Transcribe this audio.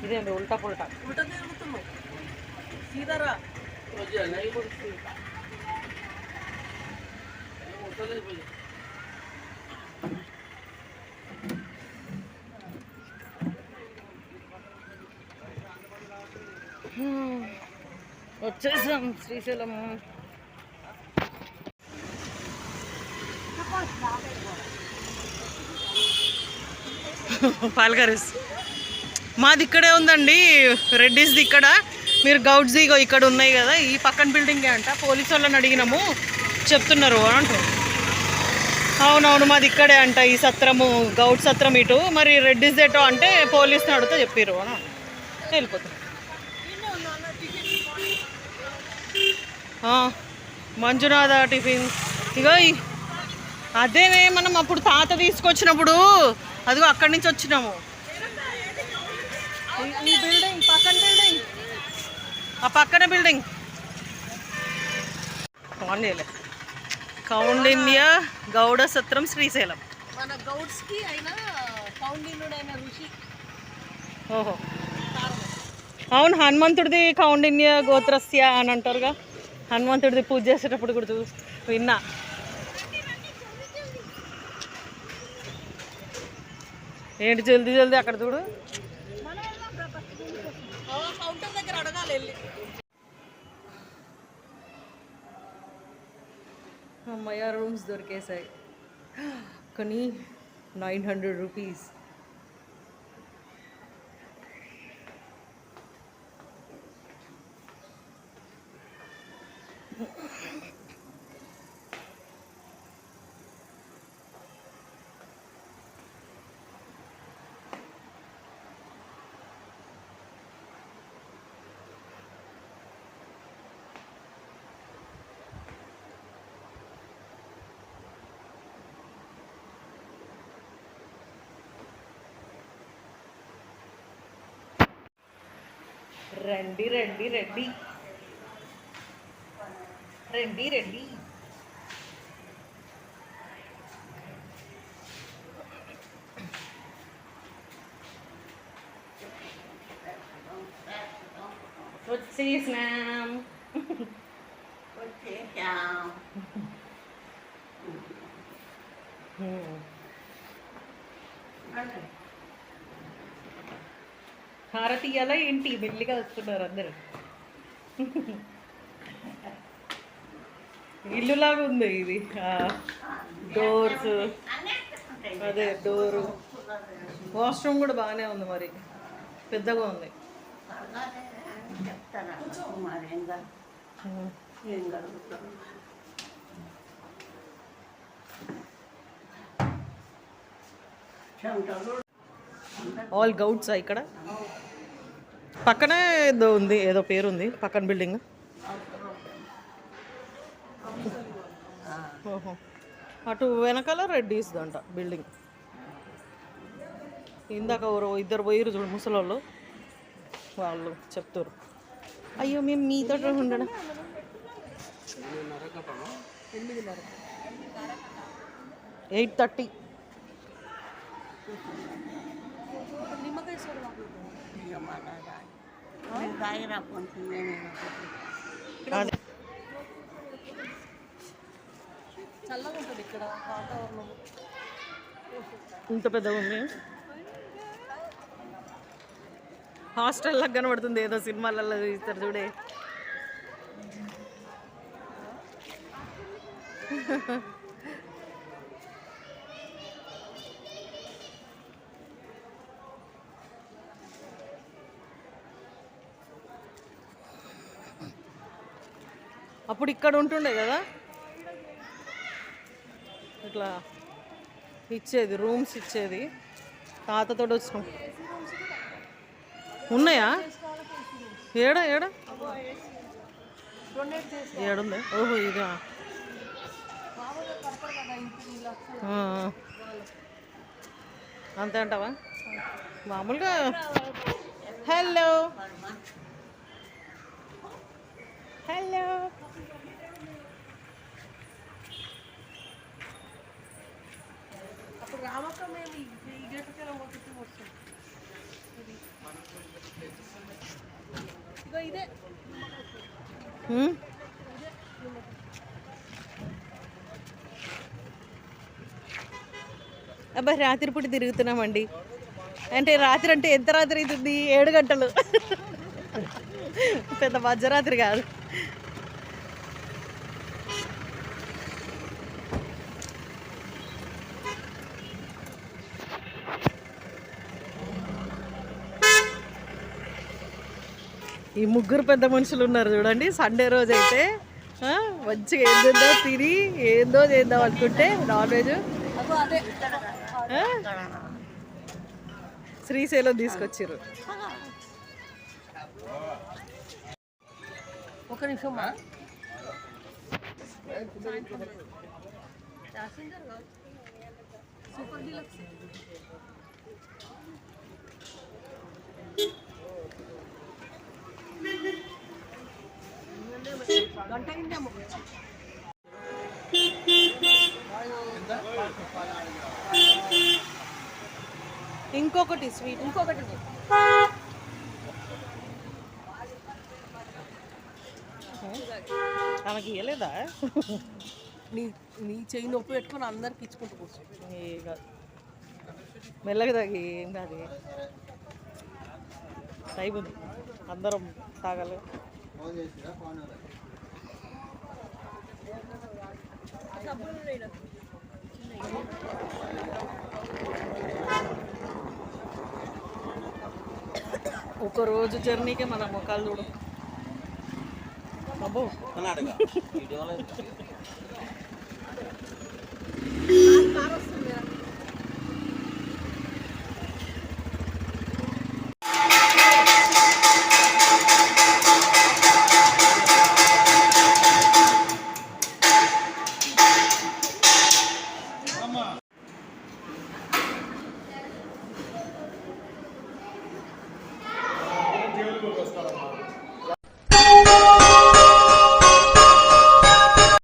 ఇదేంటి ఉల్టా పుల్టా ఉల్టా తిరుగుతున్నావు సీదారా వచ్చేసాం శ్రీశైలం. పాల్గరిస్ మాది ఇక్కడే ఉందండి, రెడ్డిస్ది ఇక్కడ. మీరు గౌడ్స్ ఇగో ఇక్కడ ఉన్నాయి కదా, ఈ పక్కన బిల్డింగే అంట. పోలీసు వాళ్ళని అడిగినాము, చెప్తున్నారు అంటారు. అవునవును మాది ఇక్కడే అంట ఈ సత్రము, గౌడ్ సత్రం ఇటు. మరి రెడ్డిస్ ఏటో అంటే పోలీసుని అడిగితే చెప్పారు అని వెళ్ళిపోతాం. మంజునాథ టిఫిన్ ఇగో అదేనే మనం అప్పుడు తాత తీసుకొచ్చినప్పుడు అదిగో అక్కడి నుంచి వచ్చినాము. ఈ బిల్డింగ్ పక్కన బిల్డింగ్, ఆ పక్కన బిల్డింగ్ కౌండిన్య గౌడ సత్రం శ్రీశైలం. మన గౌడ్స్ కి అయినా కౌండిన్యుడైన ఋషి. ఓహో అవును, హనుమంతుడిది కౌండిన్య గోత్రస్య అని అంటారుగా. హనుమంతుడిది పూజ చేసేటప్పుడు కూడా విన్నా. ఏంటి జల్దీ జల్దీ అక్కడ చూడు. కౌంటర్ దగ్గర అడగాలి వెళ్ళి. అమ్మయ్య రూమ్స్ దొరికేసాయి కానీ 900 రూపీస్. రండి రండి రండి రండి రండి. వచ్చేసినాం వచ్చేసాం. హారతి ఇయ్యాలా ఏంటి? మెల్లిగా వస్తున్నారు అందరు. ఇల్లులాగా ఉంది ఇది. డోర్స్, అదే డోరు, వాష్రూమ్ కూడా బాగానే ఉంది, మరి పెద్దగా ఉంది. ఆల్ గౌడ్స్ ఇక్కడ. పక్కనే ఏదో ఉంది, ఏదో పేరు ఉంది పక్కన బిల్డింగ్. ఓహో అటు వెనకాల రెడ్డిస్ అంట బిల్డింగ్. ఇందాక ఇద్దరు పోయిరు చూడు ముసలోళ్ళు, వాళ్ళు చెప్తారు. అయ్యో మేము మీతో ఉండడం. 8:30. చల్లగా ఉంటుంది ఇక్కడ వాతావరణం. ఇంత పెద్దగా ఉంది. హాస్టల్ లాగా కనబడుతుంది, ఏదో సినిమాలలో ఇస్తారు చూడే. అప్పుడు ఇక్కడ ఉంటుండే కదా ఇట్లా ఇచ్చేది, రూమ్స్ ఇచ్చేది. తాతతో వచ్చినాం. ఉన్నాయా? ఏడా ఏడా ఏడుంది? ఓహో ఇదా. అంతే అంటావా? మామూలుగా. Hello hello. అప్పుడు రామక్క మేము ఈ గేట్కి వస్తుంది. ఇగో ఇదే అబ్బా రాత్రిపూట తిరుగుతున్నామండి. అంటే రాత్రి అంటే ఎంత రాత్రి అవుతుంది? 7 గంటలు. పెద్ద మధ్యరాత్రి కాదు. ఈ ముగ్గురు పెద్ద మనుషులు ఉన్నారు చూడండి. సండే రోజు అయితే మంచిగా ఏందో తిని ఏందో చేద్దాం అనుకుంటే నాన్ వెజ్ అగో అదే శ్రీశైలం తీసుకొచ్చారు. ఒక నిమిషం సూపర్ డీలక్స్ గంట అయిందేమో. ఇంకొకటి స్వీట్ ఇంకొకటి ఆమెకి ఇవ్వలేదా? నీ నీ చెయ్యి నొప్పి పెట్టుకొని అందరికి ఇచ్చుకుంటూ కూర్చో. మెల్లగా తాగి ఏం కాదు, టైం ఉంది, అందరం తాగాలి. ఒక రోజు జర్నీకే మన ముఖాలు చూడు. అబ్బో